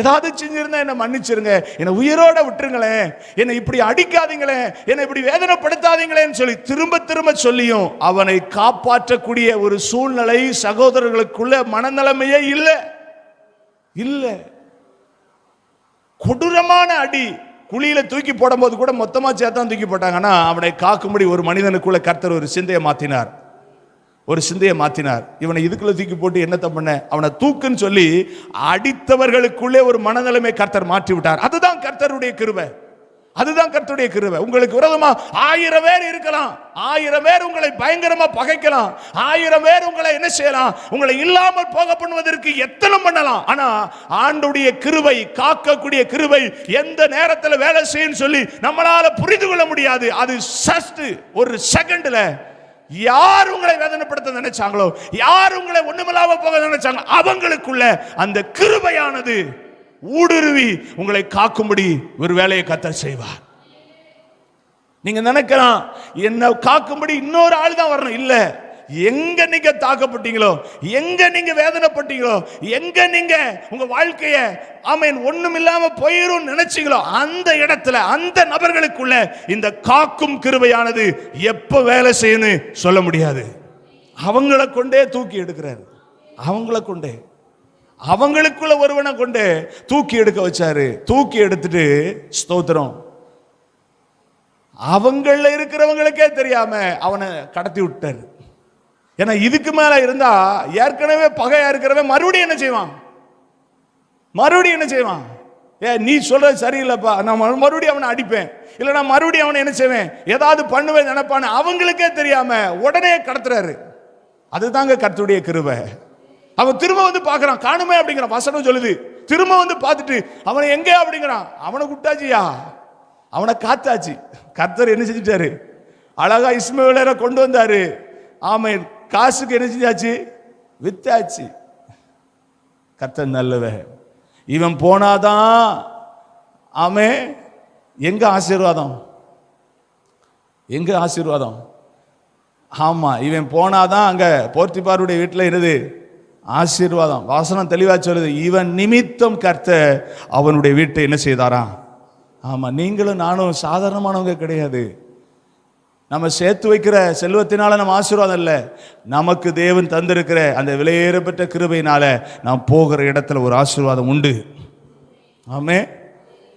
ஏதாவது செஞ்சிருந்தா என்னை மன்னிச்சிருங்க, என்னை உயிரோட விட்டுருங்களேன், என்னை இப்படி அடிக்காதீங்களே, என்னை இப்படி வேதனைப்படுத்தாதீங்களேன்னு சொல்லி திரும்ப சொல்லியும் அவனை காப்பாற்றக்கூடிய ஒரு சூழ்நிலை சகோதரர்களுக்குள்ள மனநிலைமையே இல்ல. கொடூரமான அடி. குழியில தூக்கி போடும் போது கூட மொத்தமா சேர்த்தான் தூக்கி போட்டாங்கன்னா அவனை காக்கும்படி ஒரு மனிதனுக்குள்ள கர்த்தர் ஒரு சிந்தையை மாத்தினார். இவனை இதுக்குள்ள தூக்கி போட்டு என்னத்த பண்ண, அவனை தூக்குன்னு சொல்லி அடித்தவர்களுக்குள்ளே ஒரு மனநிலைமை கர்த்தர் மாற்றி விட்டார். அதுதான் கர்த்தருடைய கிருபை. உங்களுக்கு விரோதமா 1000 பேர் இருக்கலாம், 1000 பேர் உங்களை பயங்கரமா பகைக்கலாம், 1000 பேர் உங்களை என்ன செய்யலாம், உங்களை இல்லாமல் போக பண்ணுவதற்கு எத்தனை பண்ணலாம். ஆனா ஆண்டவருடைய கிருபை, காக்கக்கூடிய கிருபை எந்த நேரத்தில் வேலை செய்யும் சொல்லி நம்மளால புரிந்து கொள்ள முடியாது. அது ஜஸ்ட் ஒரு செகண்ட்ல யார் உங்களை வேதனைப்படுத்த நினைச்சாங்களோ, யார் உங்களை ஒண்ணுமில்லாம போக நினைச்சாங்களோ அவங்களுக்குள்ள அந்த கிருபையானது ஊடுருவி உங்களை காக்கும்படி ஒரு வேலையை கர்த்தர் செய்வார். நீங்க நினைக்கலாம் என்ன காக்கும்படி இன்னொரு ஆள் தான் வரணும். இல்ல, எங்க நீங்க தாக்கப்பட்டீங்களோ, எங்க நீங்க வேதனைப்பட்டீங்களோ, எங்க நீங்க உங்க வாழ்க்கைய ஆமென் ஒண்ணும் இல்லாம போயிரும் நினைச்சீங்களோ அந்த இடத்துல அந்த நபர்களுக்குள்ள இந்த காக்கும் கிருபையானது எப்ப வேலை செய்யணும் சொல்ல முடியாது. அவங்கள கொண்டே தூக்கி எடுக்கிறாரு. அவங்களுக்குள்ள ஒருவனை கொண்டு தூக்கி எடுக்க வச்சாரு. தூக்கி எடுத்துட்டு ஸ்தோத்திரம், அவங்கள இருக்கிறவங்களுக்கே தெரியாம அவனை கடத்தி விட்டாரு. ஏன்னா இதுக்கு மேல இருந்தா ஏற்கனவே பகையா இருக்கிறவன் மறுபடியும் என்ன செய்வான்? நீ சொல்றது சரியில்லைப்பா, நான் மறுபடியும் அவனை அடிப்பேன், இல்ல நான் மறுபடியும் அவனை என்ன செய்வேன், ஏதாவது பண்ணுவேன் நினைப்பான்னு அவங்களுக்கே தெரியாம உடனே கடத்துறாரு. அதுதாங்க கர்த்தருடைய கிருபை. அவன் திரும்ப பார்க்கறான், காணுமே அப்படிங்கிறான். வசனம் சொல்லுது, திரும்ப பார்த்துட்டு அவனை எங்க அப்படிங்கிறான். அவனை விட்டாச்சியா, அவனை காத்தாச்சு. கர்த்தர் என்ன செஞ்சிட்டாரு, அழகா இஸ்மவேலரை கொண்டு வந்தாரு. ஆமென். காசுக்கு என்ன செஞ்சாச்சு, வித்தாச்சு. கர்த்தர் நல்லவன். இவன் போனாதான் ஆமென். எங்க ஆசீர்வாதம்? ஆமா, இவன் போனாதான் அங்க போர்த்திபாருடைய வீட்டுல இருது ஆசீர்வாதம். வாசனம் தெளிவா சொல்லுது, இவன் நிமித்தம் கர்த்தர் அவனுடைய வீட்டை என்ன செய்தாராம். ஆமா, நீங்களும் நானும் சாதாரணமானவங்க கிடையாது. நம்ம சேர்த்து வைக்கிற செல்வத்தினால நம்ம ஆசீர்வாதம் இல்லை, நமக்கு தேவன் தந்திருக்கிற அந்த விலையேறப்பட்ட கிருபையினால நாம் போகிற இடத்துல ஒரு ஆசீர்வாதம் உண்டு. ஆமே.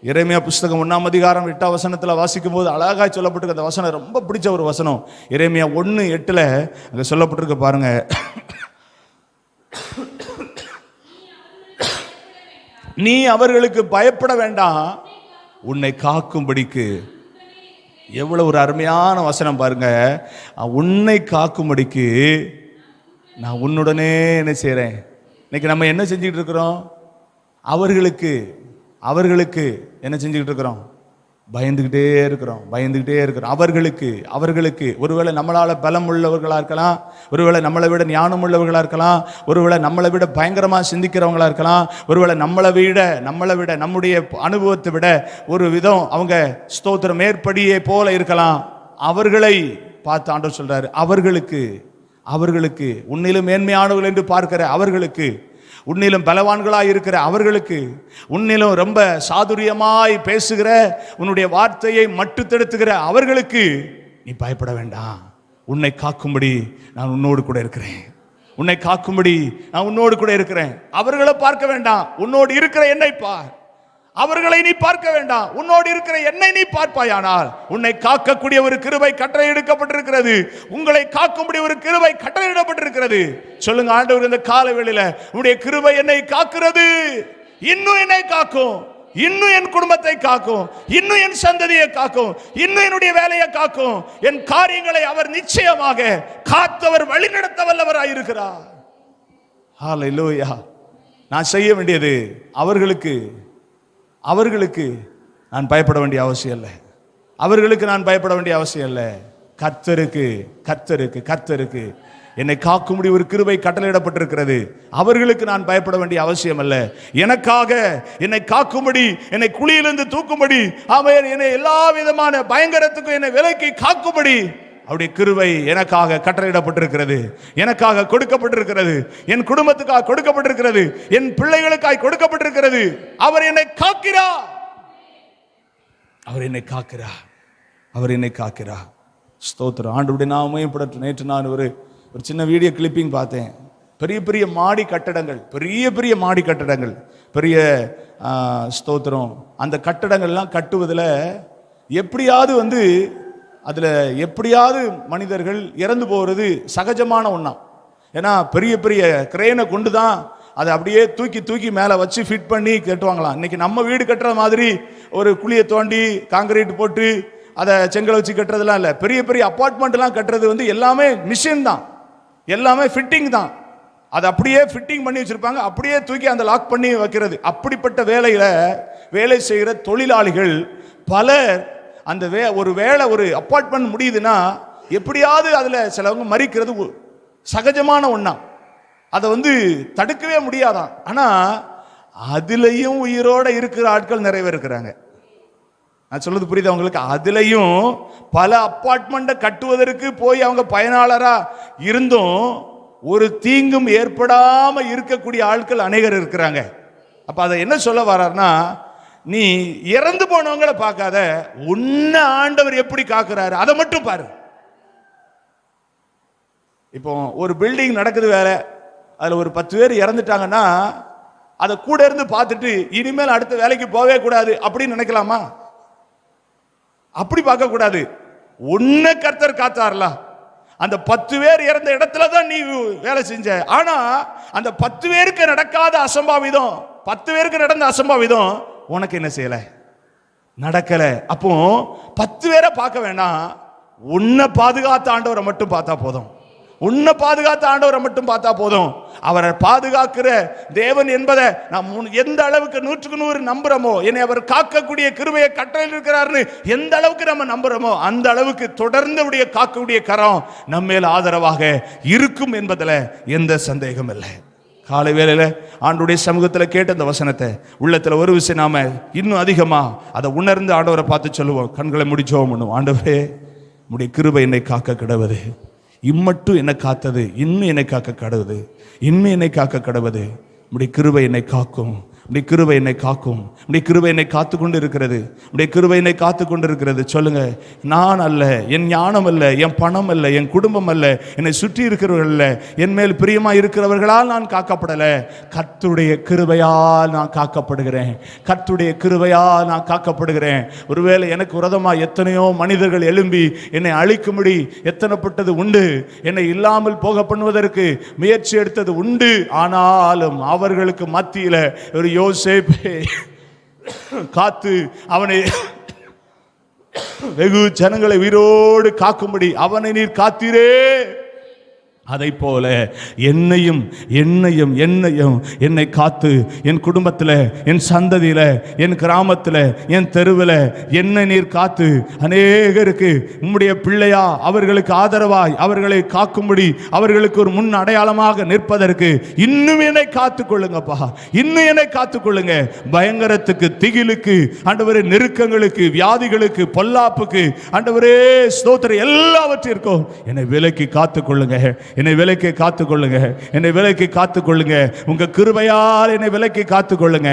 எரேமியா புஸ்தகம் 1ஆம் அதிகாரம் 8ஆம் வசனத்தில் வாசிக்கும் போது அழகாக சொல்லப்பட்டிருக்க அந்த வசனம் ரொம்ப பிடிச்ச ஒரு வசனம். எரேமியா 1:8 அங்க சொல்லப்பட்டிருக்க பாருங்க. நீ அவர்களுக்கு பயப்பட வேண்டாம், உன்னை காக்கும்படிக்கு. எவ்வளவு ஒரு அருமையான வசனம் பாருங்க. உன்னை காக்கும்படிக்கு நான் உன்னுடனே என்ன செய்கிறேன். இன்னைக்கு நம்ம என்ன செஞ்சுக்கிட்டு இருக்கிறோம்? அவர்களுக்கு என்ன செஞ்சுக்கிட்டு இருக்கிறோம்? பயந்துக்கிட்டே இருக்கிறோம். அவர்களுக்கு ஒருவேளை நம்மளால பலம் உள்ளவர்களா இருக்கலாம், ஒருவேளை நம்மளை விட ஞானம் உள்ளவர்களா இருக்கலாம், ஒருவேளை நம்மளை விட பயங்கரமா சிந்திக்கிறவங்களா இருக்கலாம், ஒருவேளை நம்மளை விட நம்முடைய அனுபவத்தை விட ஒரு விதம் அவங்க ஸ்தோத்திரம் மேற்படியே போல இருக்கலாம். அவர்களை பார்த்து ஆண்டவர் சொல்றாரு, அவர்களுக்கு உன்னிலும் மேன்மையானவர்கள் என்று பார்க்கிற அவர்களுக்கு, உன்னிலும் பலவான்களாய் இருக்கிற அவர்களுக்கு, உன்னிலும் ரொம்ப சாதுரியமாய் பேசுகிற உன்னுடைய வார்த்தையை மட்டுத்தெடுத்துகிற அவர்களுக்கு நீ பயப்பட வேண்டாம். உன்னை காக்கும்படி நான் உன்னோடு கூட இருக்கிறேன். அவர்களை பார்க்க வேண்டாம், உன்னோடு இருக்கிற என்னை பார். அவர்களை நீ பார்க்க வேண்டாம், உன்னோடு இருக்கிற என்னை நீ பார்ப்பாயானால் உன்னை காக்கக்கூடிய ஒரு கிருபை கட்டளை எடுக்கப்பட்டிருக்கிறது. உங்களை காக்கும்படி ஒரு கிருபை கட்டளையிடப்பட்டிருக்கிறது. சொல்லுங்க, ஆண்டவர், இந்த கால வேளையில உன்னுடைய கிருபை என்னை காக்கிறது. இன்னும் என்னை காக்கும், இன்னும் என் குடும்பத்தை காக்கும், இன்னும் என் சந்ததியை காக்கும், இன்னும் என்னுடைய வேலையை காக்கும். என் காரியங்களை அவர் நிச்சயமாக காத்தவர், வழிநடத்த வல்லவராய் இருக்கிறார். ஹல்லேலூயா. நான் செய்ய வேண்டியது அவர்களுக்கு நான் பயப்பட வேண்டிய அவசியம் இல்லை. கர்த்தருக்கு என்னை காக்கும்படி ஒரு கிருபை கட்டளையிடப்பட்டிருக்கிறது. அவர்களுக்கு நான் பயப்பட வேண்டிய அவசியம் அல்ல. எனக்காக என்னை காக்கும்படி, என்னை குழியிலிருந்து தூக்கும்படி, அவர் என்னை எல்லா விதமான பயங்கரத்துக்கும் என்னை விலக்கி காக்கும்படி அவருடைய கிருபை எனக்காக கட்டளையிடப்பட்டிருக்கிறது, எனக்காக கொடுக்கப்பட்டிருக்கிறது, என் குடும்பத்துக்காக கொடுக்கப்பட்டிருக்கிறது, என் பிள்ளைகளுக்காக கொடுக்கப்பட்டிருக்கிறது. அவர் என்னை காக்கிறார். ஸ்தோத்திரம். ஆண்டவருடைய நாமமே படட்டும். நேற்று நான் ஒரு சின்ன வீடியோ கிளிப்பிங் பார்த்தேன். பெரிய மாடி கட்டடங்கள், பெரிய ஸ்தோத்திரம். அந்த கட்டடங்கள்லாம் கட்டுவதில் எப்படியாவது மனிதர்கள் இறந்து போகிறது சகஜமான ஒன்றா. ஏன்னா பெரிய கிரேனை கொண்டு தான் அதை அப்படியே தூக்கி மேலே வச்சு ஃபிட் பண்ணி கட்டுவாங்களாம். இன்னைக்கு நம்ம வீடு கட்டுற மாதிரி ஒரு குழியை தோண்டி காங்கிரீட் போட்டு அதை செங்கலை வச்சு கட்டுறதுலாம் இல்லை. பெரிய அப்பார்ட்மெண்ட்லாம் கட்டுறது எல்லாமே மிஷின் தான், எல்லாமே ஃபிட்டிங் தான். அதை அப்படியே ஃபிட்டிங் பண்ணி வச்சிருப்பாங்க, அப்படியே தூக்கி அந்த லாக் பண்ணி வைக்கிறது. அப்படிப்பட்ட வேலை செய்கிற தொழிலாளிகள் பலர் அந்த ஒரு அப்பார்ட்மெண்ட் முடியுதுன்னா எப்படியாவது அதில் சிலவங்க மறிக்கிறது சகஜமான ஒன்றா. அதை தடுக்கவே முடியாதான். ஆனால் அதுலேயும் உயிரோட இருக்கிற ஆட்கள் நிறைய பேர் இருக்கிறாங்க. நான் சொல்றது புரியுது அவங்களுக்கு? அதுலேயும் பல அப்பார்ட்மெண்ட்டை கட்டுவதற்கு போய் அவங்க பயனாளராக இருந்தும் ஒரு தீங்கும் ஏற்படாம இருக்கக்கூடிய ஆட்கள் அநேகர் இருக்கிறாங்க. அப்ப அதை என்ன சொல்ல வர்றாருன்னா, நீ இறந்து போனவங்களை பார்க்காத, உன்னை ஆண்டவர் எப்படி காக்குறாரு அதை மட்டும் பாரு. இப்போ ஒரு பில்டிங் நடக்குது வேலை, அதுல ஒரு 10 பேர் இறந்துட்டாங்கன்னா அதை கூட இருந்து பார்த்துட்டு இனிமேல் அடுத்த வேலைக்கு போவே கூடாது அப்படின்னு நினைக்கலாமா? அப்படி பார்க்க கூடாது. உன்னை கர்த்தர் காத்தார்ல, அந்த 10 பேர் இறந்த இடத்துல தான் நீ வேலை செஞ்ச. ஆனா அந்த 10 பேருக்கு நடக்காத அசம்பாவிதம், 10 பேருக்கு நடந்த அசம்பாவிதம் உனக்கு என்ன செய்யல, நடக்கல. அப்போ 10 பேரை பார்க்க வேண்டாம், உன்னை பாதுகாத்த ஆண்டவரை மட்டும் பார்த்தா போதும். உன்னை பாதுகாத்த ஆண்டவரை மட்டும் பார்த்தா போதும். அவரை பாதுகாக்கிற தேவன் என்பதை நாம் எந்த அளவுக்கு 100க்கு 100 நம்புறோமோ, என்னை அவர் காக்கக்கூடிய கிருபையை கட்டளையில் இருக்கிறார்னு எந்த அளவுக்கு நம்ம நம்புறோமோ, அந்த அளவுக்கு தொடர்ந்து காக்கக்கூடிய கரம் நம்ம மேல் ஆதரவாக இருக்கும் என்பதில் எந்த சந்தேகம் இல்லை. காலை வேளையில ஆண்டவருடைய சமூகத்தில் கேட்ட அந்த வசனத்தை உள்ளத்தில் ஒரு விஷயம் நாம இன்னும் அதிகமா அதை உணர்ந்து ஆண்டவரை பார்த்து சொல்லுவோம். கண்களை மூடி ஜெபம் பண்ணுவோம். ஆண்டவரே, உம்முடைய கிருபை என்னை காக்க கடவுது. இம்மட்டும் என்னை காத்தது, இன்னும் என்னை காக்க கடவுது, இன்னும் என்னை காக்க கடவுது. உம்முடைய கிருபை என்னை காக்கும், உம்முடைய கிருபை என்னை காக்கும், உம்முடைய கிருபை என்னை காத்து கொண்டு இருக்கிறது, உம்முடைய கிருபை என்னை காத்து கொண்டு இருக்கிறது. சொல்லுங்க, நான் அல்ல, என் ஞானம் அல்ல, என் பணம் அல்ல, என் குடும்பம் அல்ல, என்னை சுற்றி இருக்கிறவர்கள் அல்ல, என் மேல் பிரியமா இருக்கிறவர்களால் நான் காக்கப்படலை, கர்த்தருடைய கிருபையால் நான் காக்கப்படுகிறேன். கர்த்தருடைய கிருபையால் நான் காக்கப்படுகிறேன். ஒருவேளை எனக்கு விரோதமா எத்தனையோ மனிதர்கள் எழும்பி என்னை அழிக்கும்படி எத்தனைப்பட்டது உண்டு, என்னை இல்லாமல் போக பண்ணுவதற்கு முயற்சி எடுத்தது உண்டு. ஆனாலும் அவர்களுக்கு மத்தியில் ஒரு யோசேப்பே காத்து அவனை வெகு ஜனங்களை உயிரோடு காக்கும்படி அவனை நீர் காத்தீரே, அதை போல என்னையும் என்னையும் என்னையும் என்னை காத்து என் குடும்பத்தில், என் சந்ததியில், என் கிராமத்தில், என் தெருவில் என்னை நீர் காத்து அநேகருக்கு உம்முடைய பிள்ளையா அவர்களுக்கு ஆதரவாய் அவர்களை காக்கும்படி அவர்களுக்கு ஒரு முன் அடையாளமாக நிற்பதற்கு இன்னும் என்னை காத்து கொள்ளுங்கப்பா, இன்னும் என்னை காத்து கொள்ளுங்க. பயங்கரத்துக்கு, திகிலுக்கு, ஆண்டவரே நெருக்கங்களுக்கு, வியாதிகளுக்கு, பொல்லாப்புக்கு, ஆண்டவரே ஸ்தோத்திரம் எல்லாவற்றிற்கும் என்னை விலக்கி காத்து கொள்ளுங்க, என்னை விலக்கி காத்துக்கொள்ளுங்க, என்னை விலக்கி காத்துக்கொள்ளுங்க. உங்க கிருபையால் என்னை விலக்கி காத்துக்கொள்ளுங்க.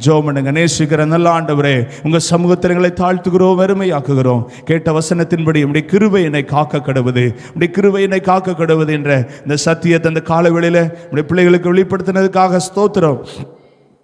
ஜெபம் பண்ணுங்க. நேசிக்கிற நல்ல ஆண்டவரே, உங்க சமூகத்தில் எங்களை தாழ்த்துகிறோம், வெறுமையாக்குகிறோம். கேட்ட வசனத்தின்படி உம்முடைய கிருபை என்னை காக்க கடவுது, உம்முடைய கிருபை என்னை காக்க கடவுது என்ற இந்த சத்தியத்தை அந்த காலவேளையில உம்முடைய பிள்ளைகளுக்கு வெளிப்படுத்தினதுக்காக ஸ்தோத்திரம்.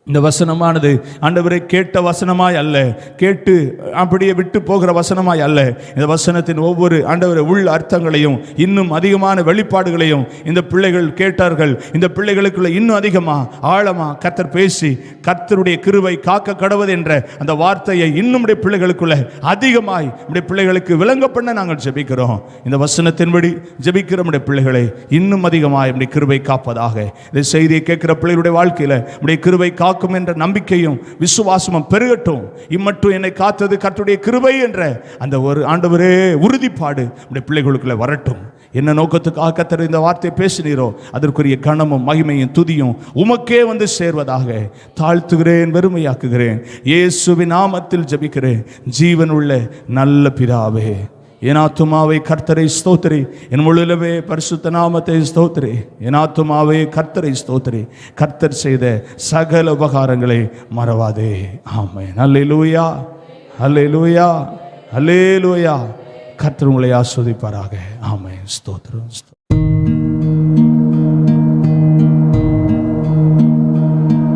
இந்த வசனமானது ஆண்டவரை கேட்ட வசனமாய் அல்ல, கேட்டு அப்படியே விட்டு போகிற வசனமாய் அல்ல. இந்த வசனத்தின் ஒவ்வொரு ஆண்டவரை உள் அர்த்தங்களையும் இன்னும் அதிகமான வெளிப்பாடுகளையும் இந்த பிள்ளைகள் கேட்டார்கள். இந்த பிள்ளைகளுக்குள்ள இன்னும் அதிகமா ஆழமா கர்த்தர் பேசி கர்த்தருடைய கிருபை காக்க கடவுது என்ற அந்த வார்த்தையை இன்னும் பிள்ளைகளுக்குள்ள அதிகமாய் நம்முடைய பிள்ளைகளுக்கு விளங்க பண்ண நாங்கள் ஜெபிக்கிறோம். இந்த வசனத்தின்படி ஜெபிக்கிற நம்முடைய பிள்ளைகளை இன்னும் அதிகமாய் நம்முடைய கிருபை காப்பதாக. இந்த செய்தியை கேட்கிற பிள்ளைகளுடைய வாழ்க்கையில நம்முடைய கிருபை என்ற நம்பிக்கையும் விசுவாசமும் பெருகட்டும். இம்மட்டும் என்னை காத்தது கர்த்தருடைய கிருபை என்ற அந்த ஒரு ஆண்டவரே உறுதிப்பாடு நம்முடைய பிள்ளைகளுக்குள்ள வரட்டும். என்ன நோக்கத்துக்காக கர்த்தர் இந்த வார்த்தையை பேசினீரோ அதற்குரிய கனமும் மகிமையும் துதியும் உமக்கே வந்து சேர்வதாக தாழ்த்துகிறேன், வெறுமையாக்குகிறேன். இயேசுவின் நாமத்தில் ஜெபிக்கிறேன் ஜீவனுள்ள நல்ல பிதாவே. என் ஆத்துமாவே கர்த்தரை ஸ்தோத்திரி, என் முழுலவே பரிசுத்த நாமத்தை ஸ்தோத்திரி. என் ஆத்துமாவே கர்த்தரை ஸ்தோத்திரி, கர்த்தர் செய்த சகல உபகாரங்களை மறவாதே. ஆமென். அல்லேலூயா, அல்லேலூயா, அல்லேலூயா. கர்த்தர் உங்களை ஆசீர்வதிப்பாராக. ஆமென். ஸ்தோத்திரம்.